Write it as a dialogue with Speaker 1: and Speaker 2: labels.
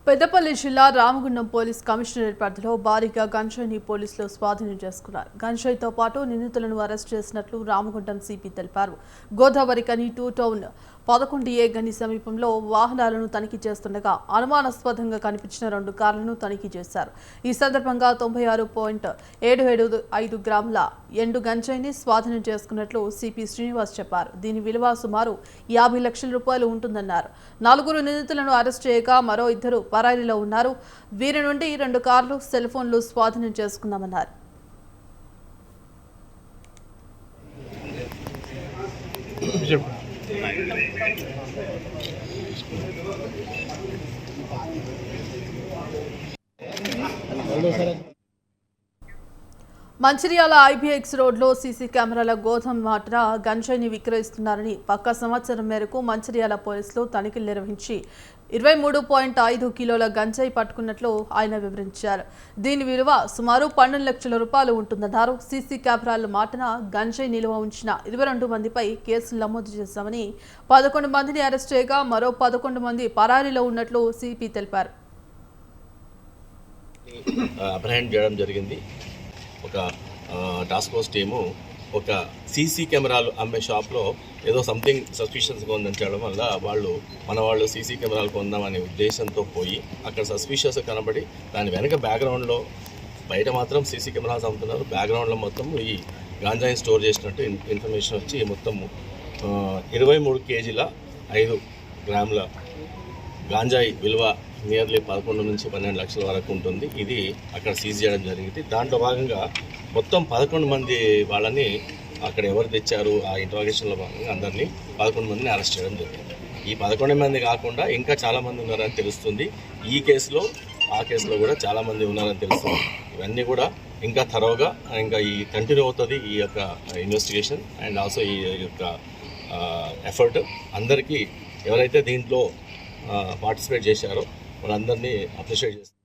Speaker 1: పెద్దపల్లి జిల్లా Ramagundam police commissionerate పరిధిలో భారీగా గంజాయిని పోలీసులు స్వాధీనం చేసుకున్నారు. గంజాయితో పాటు నిందితులను అరెస్ట్ చేసినట్లు రామగుండం సిపి తెలిపారు. గోదావరి కని 2 టౌన్ 11A గని సమీపంలో వాహనాలను తనిఖీ చేస్తుండగా అనుమానాస్పదంగా కనిపించిన 2 కార్లను తనిఖీ చేశారు. ఈ సందర్భంగా 96.775 గ్రాముల ఎండు గంజాయిని స్వాధీనం చేసుకున్నట్లు సిపి శ్రీనివాస్ చెప్పారు. దీని విలువ సుమారు 50 లక్షల రూపాయలు ఉంటుందన్నారు. 4 నిందితులను అరెస్ట్ చేయగా మరో 2 పరారీలో ఉన్నారు. వీరి నుండి 2 కార్లు, సెల్ ఫోన్లు స్వాధీనం చేసుకున్నామన్నారు. మంచిర్యాల IBX రోడ్లో సీసీ కెమెరాల గోదాం మాటన గంజాయిని విక్రయిస్తున్నారని పక్కా సమాచారం మేరకు మంచిర్యాల పోలీసులు తనిఖీలు నిర్వహించి 23.5 కిలోల గంజాయి పట్టుకున్నట్లు ఆయన వివరించారు. దీని విలువ సుమారు 12 లక్షల రూపాయలు ఉంటుందన్నారు. సీసీ కెమెరాల మాటన గంజాయి నిల్వ ఉంచిన 22 మందిపై కేసులు నమోదు చేశామని, 11 మందిని అరెస్ట్ చేయగా మరో 11 మంది పరారీలో ఉన్నట్లు సిపి తెలిపారు.
Speaker 2: అప్రహెండ్ చేయడం జరిగింది. ఒక టాస్క్ ఫోర్స్ టీము ఒక సీసీ కెమెరాలు అమ్మే షాప్లో ఏదో సంథింగ్ సస్పిషియస్గా ఉందని చేయడం వల్ల వాళ్ళు సీసీ కెమెరాలు కొందామనే ఉద్దేశంతో పోయి అక్కడ సస్పిషియస్ కనబడి దాని వెనక బ్యాక్గ్రౌండ్లో బయట మాత్రం సీసీ కెమెరాస్ అమ్ముతున్నారు. బ్యాక్గ్రౌండ్లో మొత్తం ఈ గాంజాయి స్టోర్ చేసినట్టు ఇన్ఫర్మేషన్ వచ్చి మొత్తం 23 కేజీల 5 గ్రాముల గాంజాయి విలువ నియర్లీ 11 నుంచి 12 లక్షల వరకు ఉంటుంది. ఇది అక్కడ సీజ్ చేయడం జరిగింది. దాంట్లో భాగంగా మొత్తం 11 మంది వాళ్ళని అక్కడ ఎవరు తెచ్చారు ఆ ఇంట్రాగేషన్లో భాగంగా అందరినీ 11 మందిని అరెస్ట్ చేయడం జరిగింది. ఈ 11 మంది కాకుండా ఇంకా చాలామంది ఉన్నారని తెలుస్తుంది. ఈ కేసులో ఆ కేసులో కూడా చాలామంది ఉన్నారని తెలుస్తుంది. ఇవన్నీ కూడా ఇంకా థరోగా ఇంకా ఈ కంటిన్యూ అవుతుంది ఈ యొక్క ఇన్వెస్టిగేషన్ అండ్ ఆల్సో ఈ యొక్క ఎఫర్ట్. అందరికీ ఎవరైతే దీంట్లో పార్టిసిపేట్ చేశారో వాళ్ళందరినీ అప్రిషియేట్ చేస్తారు.